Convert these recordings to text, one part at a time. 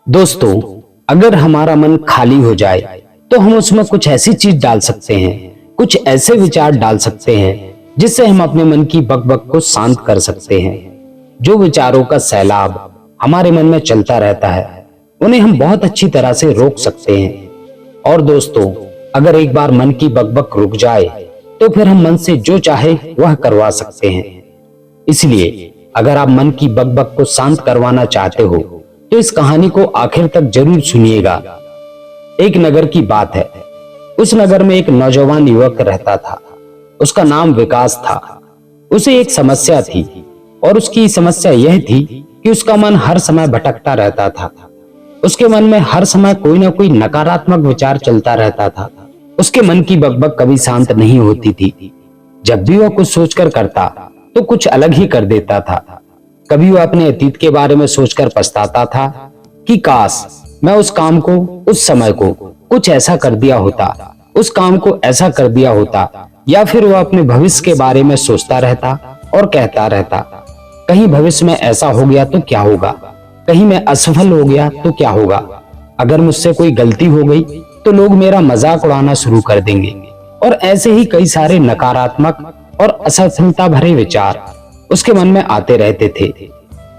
दोस्तों, अगर हमारा मन खाली हो जाए तो हम उसमें कुछ ऐसी चीज डाल सकते हैं, कुछ ऐसे विचार डाल सकते हैं जिससे हम अपने मन की बकबक को शांत कर सकते हैं। जो विचारों का सैलाब हमारे मन में चलता रहता है, उन्हें हम बहुत अच्छी तरह से रोक सकते हैं। और दोस्तों, अगर एक बार मन की बकबक रुक जाए तो फिर हम मन से जो चाहे वह करवा सकते हैं। इसलिए अगर आप मन की बकबक को शांत करवाना चाहते हो तो इस कहानी को आखिर तक जरूर सुनिएगा। एक नगर की बात है। उस नगर में एक नौजवान युवक रहता था। उसका नाम विकास था। उसे एक समस्या थी और उसकी समस्या यह थी कि उसका मन हर समय भटकता रहता था। उसके मन में हर समय कोई ना कोई नकारात्मक विचार चलता रहता था। उसके मन की बकबक कभी शांत नहीं होती थी। जब भी वह कुछ सोचकर करता तो कुछ अलग ही कर देता था। कभी वह अपने अतीत के बारे में सोचकर पछताता था कि काश मैं उस काम को, उस समय को कुछ ऐसा कर दिया होता, उस काम को ऐसा कर दिया होता। या फिर वह अपने भविष्य के बारे में सोचता रहता और कहता रहता, कहीं भविष्य में ऐसा हो गया तो क्या होगा, कहीं मैं असफल हो गया तो क्या होगा, अगर मुझसे कोई गलती हो गई तो लोग मेरा मजाक उड़ाना शुरू कर देंगे। और ऐसे ही कई सारे नकारात्मक और असफलता भरे विचार उसके मन में आते रहते थे।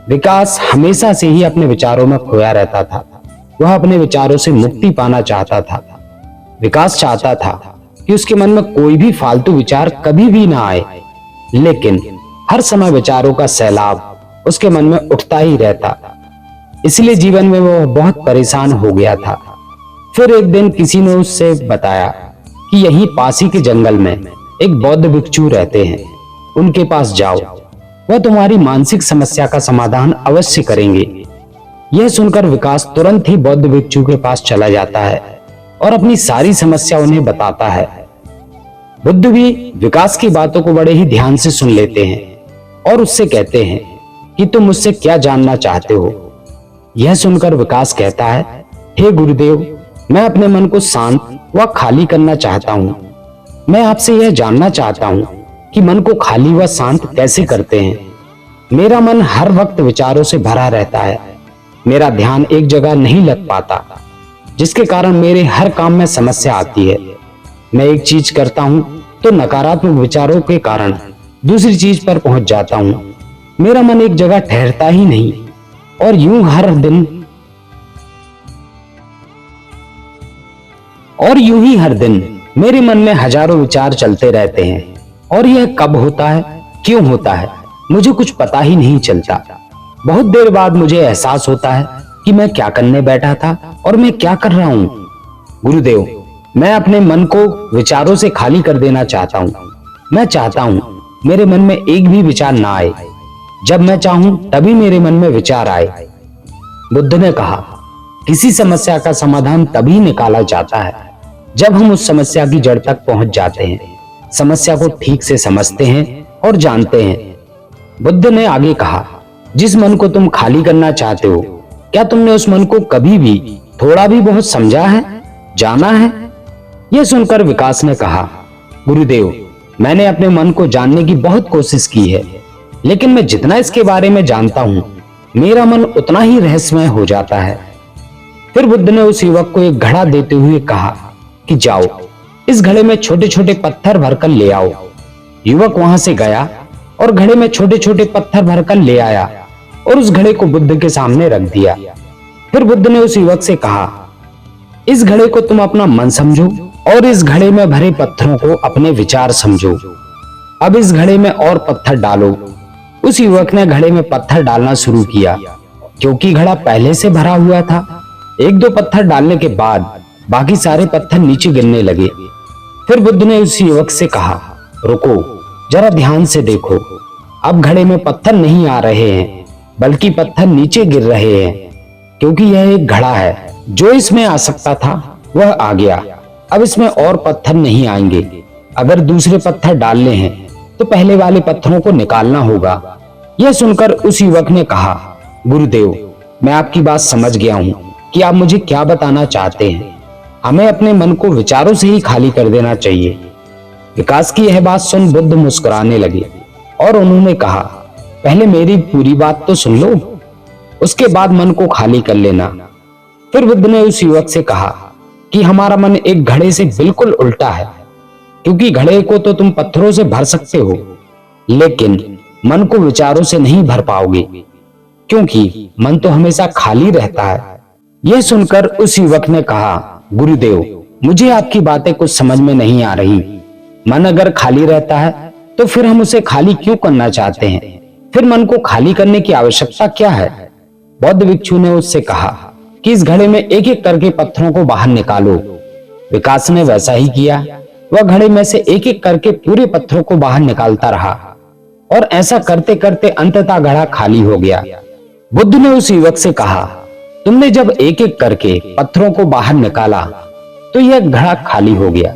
विकास हमेशा से ही अपने विचारों में खोया रहता था। वह अपने विचारों से मुक्ति पाना चाहता था। विकास चाहता था कि उसके मन में कोई भी फालतू विचार कभी भी ना आए, लेकिन हर समय विचारों का सैलाब उसके मन में उठता ही रहता। इसलिए जीवन में वह बहुत परेशान हो गया था। फिर एक दिन किसी ने उससे बताया कि यहीं पास ही के जंगल में एक बौद्ध भिक्षु रहते हैं, उनके पास जाओ, वह तुम्हारी मानसिक समस्या का समाधान अवश्य करेंगे। यह सुनकर विकास तुरंत ही बौद्ध भिक्षु के पास चला जाता है और अपनी सारी समस्या उन्हें बताता है। बुद्ध भी विकास की बातों को बड़े ही ध्यान से सुन लेते हैं और उससे कहते हैं कि तुम मुझसे क्या जानना चाहते हो। यह सुनकर विकास कहता है, हे गुरुदेव, मैं अपने मन को शांत व खाली करना चाहता हूँ। मैं आपसे यह जानना चाहता हूँ कि मन को खाली व शांत कैसे करते हैं। मेरा मन हर वक्त विचारों से भरा रहता है। मेरा ध्यान एक जगह नहीं लग पाता, जिसके कारण मेरे हर काम में समस्या आती है। मैं एक चीज करता हूँ तो नकारात्मक विचारों के कारण दूसरी चीज पर पहुंच जाता हूँ। मेरा मन एक जगह ठहरता ही नहीं और यूं ही हर दिन मेरे मन में हजारों विचार चलते रहते हैं। और यह कब होता है, क्यों होता है, मुझे कुछ पता ही नहीं चलता। बहुत देर बाद मुझे एहसास होता है कि मैं क्या करने बैठा था और मैं क्या कर रहा हूँ। गुरुदेव, मैं अपने मन को विचारों से खाली कर देना चाहता हूँ। मैं चाहता हूँ मेरे मन में एक भी विचार ना आए। जब मैं चाहूं तभी मेरे मन में विचार आए। बुद्ध ने कहा, किसी समस्या का समाधान तभी निकाला जाता है जब हम उस समस्या की जड़ तक पहुंच जाते हैं, समस्या को ठीक से समझते हैं और जानते हैं। बुद्ध ने आगे कहा, जिस मन को तुम खाली करना चाहते हो, क्या तुमने उस मन को कभी भी थोड़ा भी बहुत समझा है, जाना है? यह सुनकर विकास ने कहा, गुरुदेव, मैंने अपने मन को जानने की बहुत कोशिश की है, लेकिन मैं जितना इसके बारे में जानता हूं, मेरा मन उतना ही रहस्यमय हो जाता है। फिर बुद्ध ने उस युवक को एक घड़ा देते हुए कहा कि जाओ, इस घड़े में छोटे छोटे पत्थर भरकर ले आओ। युवक वहां से गया और घड़े में छोटे छोटे पत्थर भरकर ले आया और उस घड़े को बुद्ध के सामने रख दिया। फिर बुद्ध ने उस युवक से कहा, इस घड़े को तुम अपना मन समझो और इस घड़े में भरे पत्थरों को अपने विचार समझो। अब इस घड़े में और पत्थर डालो। उस युवक ने घड़े में पत्थर डालना शुरू किया। क्योंकि घड़ा पहले से भरा हुआ था, एक दो पत्थर डालने के बाद बाकी सारे पत्थर नीचे गिरने लगे। फिर बुद्ध ने उस युवक से कहा, रुको, जरा ध्यान से देखो। अब घड़े में पत्थर नहीं आ रहे हैं, बल्कि पत्थर नीचे गिर रहे हैं। क्योंकि यह एक घड़ा है, जो इसमें आ सकता था वह आ गया। अब इसमें और पत्थर नहीं आएंगे। अगर दूसरे पत्थर डालने हैं तो पहले वाले पत्थरों को निकालना होगा। यह सुनकर उस युवक ने कहा, गुरुदेव, मैं आपकी बात समझ गया हूँ कि आप मुझे क्या बताना चाहते हैं। हमें अपने मन को विचारों से ही खाली कर देना चाहिए। विकास की यह बात सुन बुद्ध मुस्कुराने लगे और उन्होंने कहा, पहले मेरी पूरी बात तो सुन लो, उसके बाद मन को खाली कर लेना। फिर बुद्ध ने उस युवक से कहा कि हमारा मन एक घड़े से बिल्कुल उल्टा है, क्योंकि घड़े को तो तुम पत्थरों से भर सकते हो, लेकिन मन को विचारों से नहीं भर पाओगे, क्योंकि मन तो हमेशा खाली रहता है। यह सुनकर उस युवक ने कहा, गुरुदेव, मुझे आपकी बातें कुछ समझ में नहीं आ रही। मन अगर खाली रहता है तो फिर हम उसे खाली क्यों करना चाहते हैं? फिर मन को खाली करने की आवश्यकता क्या है? बौद्ध भिक्षु ने उससे कहा कि इस घड़े में एक एक करके पत्थरों को बाहर निकालो। विकास ने वैसा ही किया। वह घड़े में से एक एक करके पूरे पत्थरों को बाहर निकालता रहा और ऐसा करते करते अंततः घड़ा खाली हो गया। बुद्ध ने उस युवक से कहा, तुमने जब एक एक करके पत्थरों को बाहर निकाला तो यह घड़ा खाली हो गया।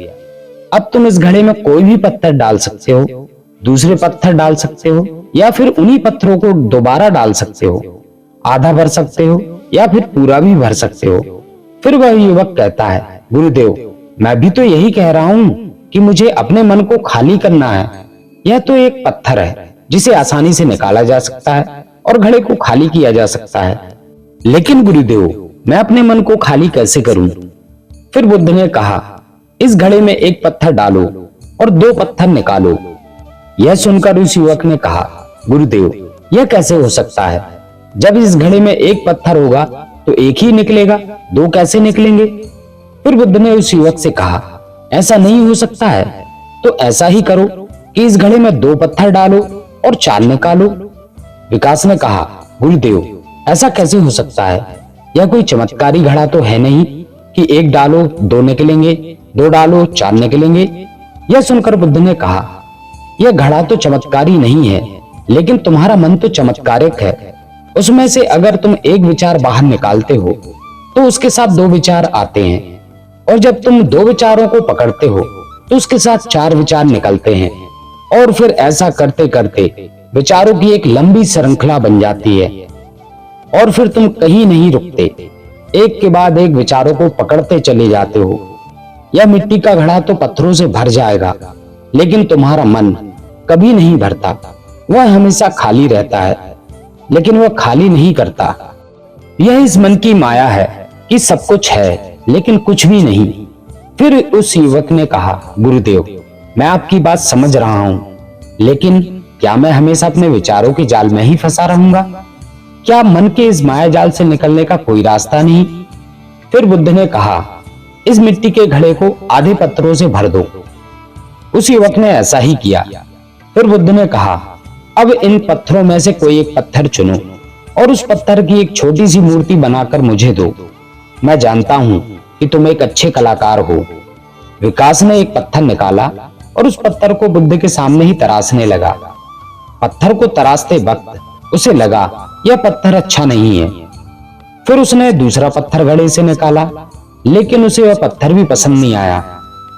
अब तुम इस घड़े में कोई भी पत्थर डाल सकते हो, दूसरे पत्थर डाल सकते हो, या फिर उन्हीं पत्थरों को दोबारा डाल सकते हो। आधा भर सकते हो या फिर पूरा भी भर सकते हो। फिर वह युवक कहता है, गुरुदेव, मैं भी तो यही कह रहा हूं कि मुझे अपने मन को खाली करना है। यह तो एक पत्थर है जिसे आसानी से निकाला जा सकता है और घड़े को खाली किया जा सकता है, लेकिन गुरुदेव, मैं अपने मन को खाली कैसे करूं? फिर बुद्ध ने कहा, इस घड़े में एक पत्थर डालो और दो पत्थर निकालो। यह सुनकर उस युवक ने कहा, गुरुदेव, यह कैसे हो सकता है? जब इस घड़े में एक पत्थर होगा तो एक ही निकलेगा, दो कैसे निकलेंगे? फिर बुद्ध ने उस युवक से कहा, ऐसा नहीं हो सकता है, तो ऐसा ही करो कि इस घड़े में दो पत्थर डालो और चार निकालो। विकास ने कहा, गुरुदेव, ऐसा कैसे हो सकता है? यह कोई चमत्कारी घड़ा तो है नहीं कि एक डालो दो निकलेंगे, दो डालो चार निकलेंगे। यह सुनकर बुद्ध ने कहा, यह घड़ा तो चमत्कारी नहीं है, लेकिन तुम्हारा मन तो चमत्कारिक है। उसमें से अगर तुम एक विचार बाहर निकालते हो तो उसके साथ दो विचार आते हैं, और जब तुम दो विचारों को पकड़ते हो तो उसके साथ चार विचार निकलते हैं, और फिर ऐसा करते करते विचारों की एक लंबी श्रृंखला बन जाती है, और फिर तुम कहीं नहीं रुकते, एक के बाद एक विचारों को पकड़ते चले जाते हो। यह मिट्टी का घड़ा तो पत्थरों से भर जाएगा, लेकिन तुम्हारा मन कभी नहीं भरता। वह हमेशा खाली रहता है, लेकिन वह खाली नहीं करता। यह इस मन की माया है कि सब कुछ है लेकिन कुछ भी नहीं। फिर उस युवक ने कहा, गुरुदेव, मैं आपकी बात समझ रहा हूं, लेकिन क्या मैं हमेशा अपने विचारों के जाल में ही फंसा रहूंगा? क्या मन के इस माया जाल से निकलने का कोई रास्ता नहीं? फिर बुद्ध ने कहा, इस मिट्टी के घड़े को आधे पत्थरों से भर दो। उस युवक ने ऐसा ही किया। फिर बुद्ध ने कहा, अब इन पत्थरों में से कोई एक पत्थर चुनो और उस पत्थर की एक छोटी सी मूर्ति बनाकर मुझे दो। मैं जानता हूं कि तुम एक अच्छे कलाकार हो। विकास ने एक पत्थर निकाला और उस पत्थर को बुद्ध के सामने ही तराशने लगा। पत्थर को तराशते वक्त उसे लगा यह पत्थर अच्छा नहीं है। फिर उसने दूसरा पत्थर घड़े से निकाला, लेकिन उसे वह पत्थर भी पसंद नहीं आया।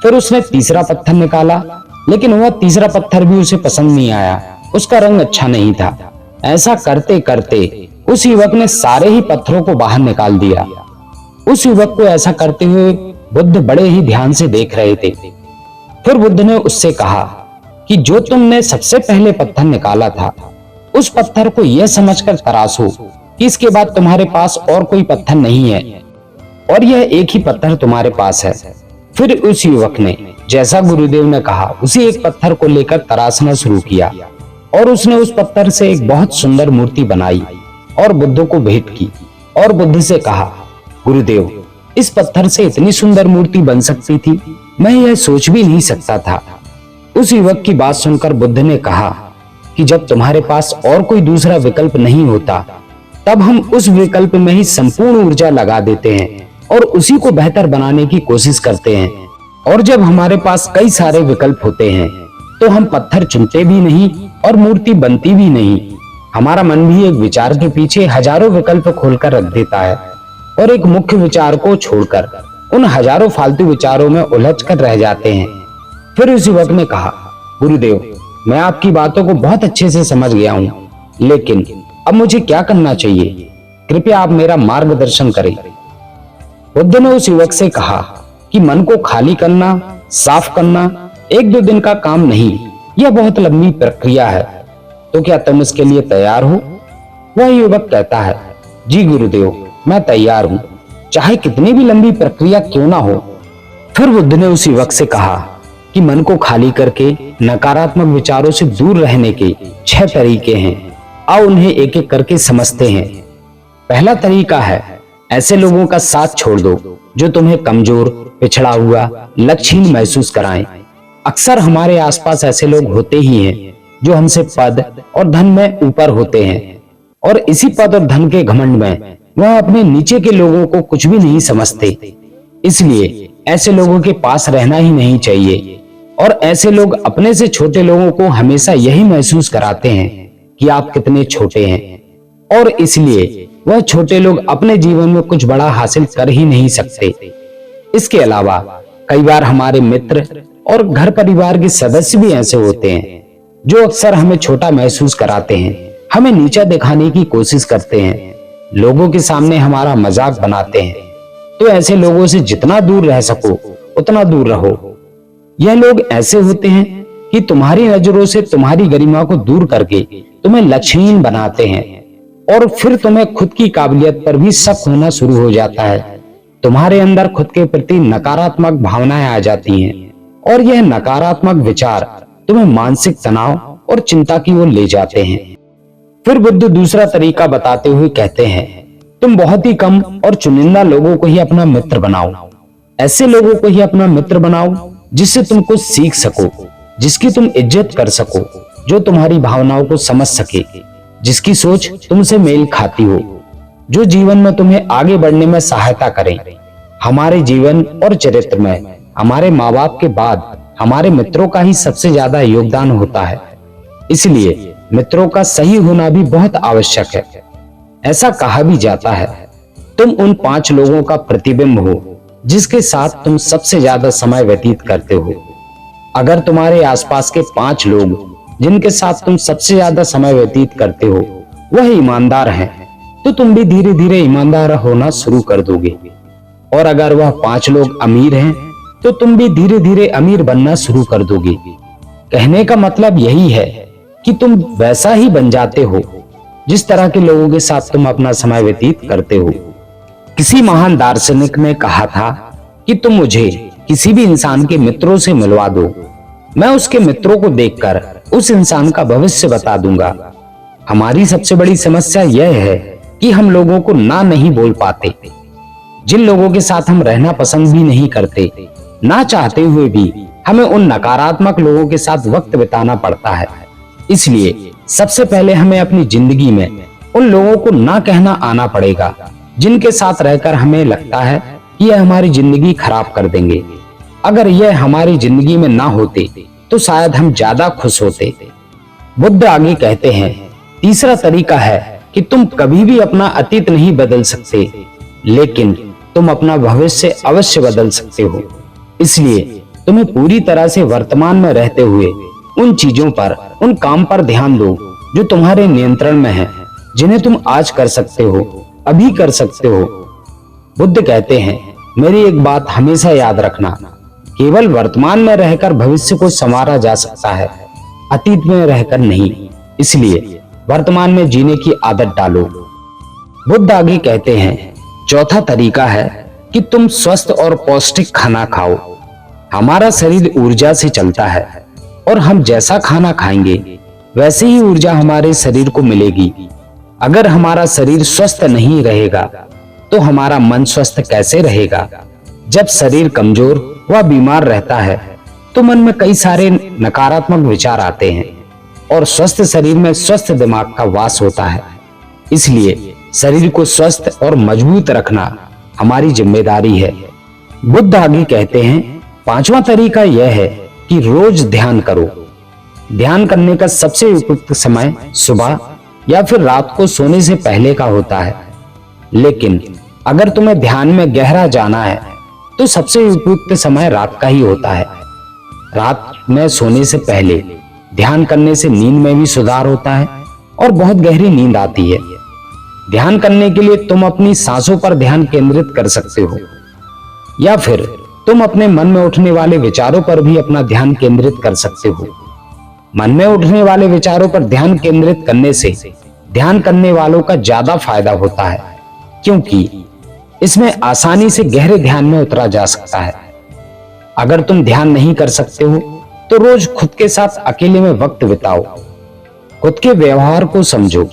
फिर उसने तीसरा पत्थर निकाला, लेकिन वह तीसरा पत्थर भी उसे पसंद नहीं आया। उसका रंग अच्छा नहीं था। ऐसा करते करते उस युवक ने सारे ही पत्थरों को बाहर निकाल दिया। उस युवक को ऐसा करते हुए बुद्ध बड़े ही ध्यान से देख रहे थे। फिर बुद्ध ने उससे कहा कि जो तुमने सबसे पहले पत्थर निकाला था, उस पत्थर को यह समझकर तराशो कि इसके बाद तुम्हारे पास और कोई पत्थर नहीं है और यह एक ही पत्थर तुम्हारे पास है। फिर उस युवक ने जैसा गुरुदेव ने कहा उसी एक पत्थर को लेकर तराशना शुरू किया और उसने उस पत्थर से एक बहुत सुंदर मूर्ति बनाई और बुद्ध को भेंट की और बुद्ध से कहा, गुरुदेव, इस पत्थर से इतनी सुंदर मूर्ति बन सकती थी, मैं यह सोच भी नहीं सकता था। उस युवक की बात सुनकर बुद्ध ने कहा कि जब तुम्हारे पास और कोई दूसरा विकल्प नहीं होता, तब हम उस विकल्प में ही संपूर्ण ऊर्जा लगा देते हैं और उसी को बेहतर बनाने की कोशिश करते हैं। और जब हमारे पास कई सारे विकल्प होते हैं तो हम पत्थर चुनते भी नहीं और मूर्ति बनती भी नहीं। हमारा मन भी एक विचार के पीछे हजारों विकल्प खोलकर रख देता है और एक मुख्य विचार को छोड़कर उन हजारों फालतू विचारों में उलझ कर रह जाते हैं। फिर उस युवक ने कहा, गुरुदेव, मैं आपकी बातों को बहुत अच्छे से समझ गया हूँ, लेकिन अब मुझे क्या करना चाहिए? कृपया आप मेरा मार्गदर्शन करें। बुद्ध ने उस युवक से कहा कि मन को खाली करना, साफ करना एक दो दिन का काम नहीं, यह बहुत लंबी प्रक्रिया है। तो क्या तुम इसके लिए तैयार हो? वह युवक कहता है, जी गुरुदेव, मैं तैयार हूँ। चाहे कितनी भी लंबी प्रक्रिया क्यों ना हो। फिर बुद्ध ने उसी वक्त से कहा कि मन को खाली करके नकारात्मक विचारों से दूर रहने के 6 तरीके हैं। आओ उन्हें एक एक करके समझते हैं। पहला तरीका है, ऐसे लोगों का साथ छोड़ दो जो तुम्हें कमजोर, पिछड़ा हुआ, लक्ष्यहीन महसूस कराएं। अक्सर हमारे आसपास ऐसे लोग होते ही हैं जो हमसे पद और धन में ऊपर होते हैं, और इसी पद और धन के घमंड में वह अपने नीचे के लोगों को कुछ भी नहीं समझते। इसलिए ऐसे लोगों के पास रहना ही नहीं चाहिए। और ऐसे लोग अपने से छोटे लोगों को हमेशा यही महसूस कराते हैं कि आप कितने छोटे हैं, और इसलिए वह छोटे लोग अपने जीवन में कुछ बड़ा हासिल कर ही नहीं सकते। इसके अलावा कई बार हमारे मित्र और घर परिवार के सदस्य भी ऐसे होते हैं जो अक्सर हमें छोटा महसूस कराते हैं, हमें नीचा दिखाने की कोशिश करते हैं, लोगों के सामने हमारा मजाक बनाते हैं। तो ऐसे लोगों से जितना दूर रह सको उतना दूर रहो। यह लोग ऐसे होते हैं कि तुम्हारी नजरों से तुम्हारी गरिमा को दूर करके तुम्हें लक्ष्यहीन बनाते हैं, और फिर तुम्हें खुद की काबिलियत पर भी शक होना शुरू हो जाता है। तुम्हारे अंदर खुद के प्रति नकारात्मक भावनाएं आ जाती हैं, और यह नकारात्मक विचार तुम्हें मानसिक तनाव और चिंता की ओर ले जाते हैं। फिर बुद्ध दूसरा तरीका बताते हुए कहते हैं, तुम बहुत ही कम और चुनिंदा लोगों को ही अपना मित्र बनाओ। ऐसे लोगों को ही अपना मित्र बनाओ जिससे तुम कुछ सीख सको, जिसकी तुम इज्जत कर सको, जो तुम्हारी भावनाओं को समझ सके, जिसकी सोच तुमसे मेल खाती हो, जो जीवन में तुम्हें आगे बढ़ने में सहायता करे। हमारे जीवन और चरित्र में हमारे माँ बाप के बाद हमारे मित्रों का ही सबसे ज्यादा योगदान होता है। इसलिए मित्रों का सही होना भी बहुत आवश्यक है। ऐसा कहा भी जाता है, तुम उन 5 लोगों का प्रतिबिंब हो जिसके साथ तुम सबसे ज्यादा समय व्यतीत करते हो। अगर तुम्हारे आसपास के 5 लोग जिनके साथ तुम सबसे ज्यादा समय व्यतीत करते हो वह ईमानदार हैं, तो तुम भी धीरे धीरे ईमानदार होना शुरू कर दोगे। और अगर वह 5 लोग अमीर हैं तो तुम भी धीरे धीरे अमीर बनना शुरू कर दोगे। कहने का मतलब यही है कि तुम वैसा ही बन जाते हो जिस तरह के लोगों के साथ तुम अपना समय व्यतीत करते हो। किसी महान दार्शनिक ने कहा था कि तुम मुझे किसी भी इंसान के मित्रों से मिलवा दो, मैं उसके मित्रों को देखकर उस इंसान का भविष्य बता दूंगा। हमारी सबसे बड़ी समस्या यह है कि हम लोगों को ना नहीं बोल पाते। जिन लोगों के साथ हम रहना पसंद भी नहीं करते, ना चाहते हुए भी हमें उन नकारात्मक लोगों के साथ वक्त बिताना पड़ता है। इसलिए सबसे पहले हमें अपनी जिंदगी में उन लोगों को ना कहना आना पड़ेगा जिनके साथ रहकर हमें लगता है कि यह हमारी जिंदगी खराब कर देंगे। अगर यह हमारी जिंदगी में ना होते तो शायद हम ज्यादा खुश होते। बुद्ध आगे कहते हैं, तीसरा तरीका है कि तुम कभी भी अपना अतीत नहीं बदल सकते, लेकिन तुम अपना भविष्य अवश्य बदल सकते हो। इसलिए तुम्हें पूरी तरह से वर्तमान में रहते हुए उन चीजों पर, उन काम पर ध्यान दो जो तुम्हारे नियंत्रण में है, जिन्हें तुम आज कर सकते हो, अभी कर सकते हो। बुद्ध कहते हैं, मेरी एक बात हमेशा याद रखना, केवल वर्तमान में रहकर भविष्य को संवारा जा सकता है, अतीत में रहकर नहीं। इसलिए वर्तमान में जीने की आदत डालो। बुद्ध आगे कहते हैं, चौथा तरीका है कि तुम स्वस्थ और पौष्टिक खाना खाओ। हमारा शरीर ऊर्जा से चलता है, और हम जैसा खाना खाएंगे वैसे ही ऊर्जा हमारे शरीर को मिलेगी। अगर हमारा शरीर स्वस्थ नहीं रहेगा तो हमारा मन स्वस्थ कैसे रहेगा? जब शरीर कमजोर व बीमार रहता है तो मन में कई सारे नकारात्मक विचार आते हैं, और स्वस्थ शरीर में स्वस्थ दिमाग का वास होता है। इसलिए शरीर को स्वस्थ और मजबूत रखना हमारी जिम्मेदारी है। बुद्ध आगे कहते हैं, पांचवा तरीका यह है कि रोज ध्यान करो। ध्यान करने का सबसे उपयुक्त समय सुबह या फिर रात को सोने से पहले का होता है, लेकिन अगर तुम्हें ध्यान में गहरा जाना है तो सबसे उपयुक्त समय रात का ही होता है। रात में सोने से पहले ध्यान करने से नींद में भी सुधार होता है और बहुत गहरी नींद आती है। ध्यान करने के लिए तुम अपनी सांसों पर ध्यान केंद्रित कर सकते हो, या फिर तुम अपने मन में उठने वाले विचारों पर भी अपना ध्यान केंद्रित कर सकते हो। मन में उठने वाले विचारों पर ध्यान केंद्रित करने से ध्यान करने वालों का ज्यादा फायदा होता है, क्योंकि इसमें आसानी से गहरे ध्यान में उतरा जा सकता है। अगर तुम ध्यान नहीं कर सकते हो तो रोज खुद के साथ अकेले में वक्त बिताओ। खुद के व्यवहार को समझो,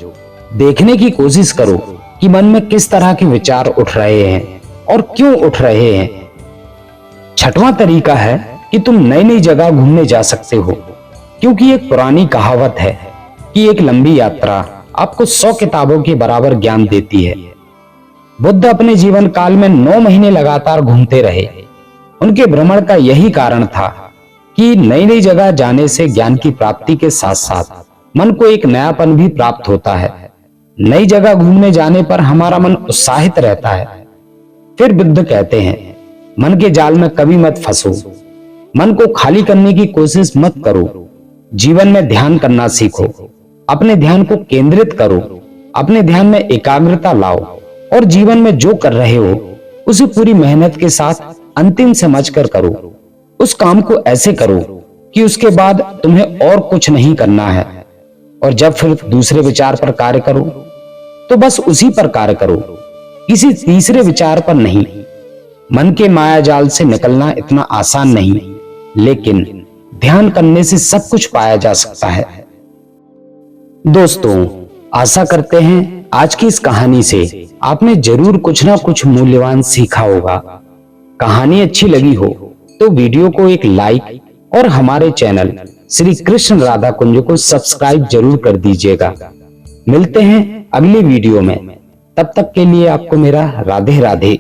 देखने की कोशिश करो कि मन में किस तरह के विचार उठ रहे हैं और क्यों उठ रहे हैं। छठवां तरीका है कि तुम नई नई जगह घूमने जा सकते हो, क्योंकि एक पुरानी कहावत है कि एक लंबी यात्रा आपको 100 किताबों के बराबर ज्ञान देती है। बुद्ध अपने जीवन काल में 9 महीने लगातार घूमते रहे। उनके भ्रमण का यही कारण था कि नई नई जगह जाने से ज्ञान की प्राप्ति के साथ साथ मन को एक नयापन भी प्राप्त होता है। नई जगह घूमने जाने पर हमारा मन उत्साहित रहता है। फिर बुद्ध कहते हैं, मन के जाल में कभी मत फंसो, मन को खाली करने की कोशिश मत करो, जीवन में ध्यान करना सीखो, अपने ध्यान को केंद्रित करो, अपने ध्यान में एकाग्रता लाओ और जीवन में जो कर रहे हो उसे पूरी मेहनत के साथ अंतिम समझकर करो। उस काम को ऐसे करो कि उसके बाद तुम्हें और कुछ नहीं करना है। और जब फिर दूसरे विचार पर कार्य करो तो बस उसी पर कार्य करो, किसी तीसरे विचार पर नहीं। मन के माया जाल से निकलना इतना आसान नहीं, लेकिन ध्यान करने से सब कुछ पाया जा सकता है। दोस्तों, आशा करते हैं आज की इस कहानी से आपने जरूर कुछ ना कुछ मूल्यवान सीखा होगा। कहानी अच्छी लगी हो तो वीडियो को एक लाइक और हमारे चैनल श्री कृष्ण राधा कुंज को सब्सक्राइब जरूर कर दीजिएगा। मिलते हैं अगले वीडियो में, तब तक के लिए आपको मेरा राधे राधे।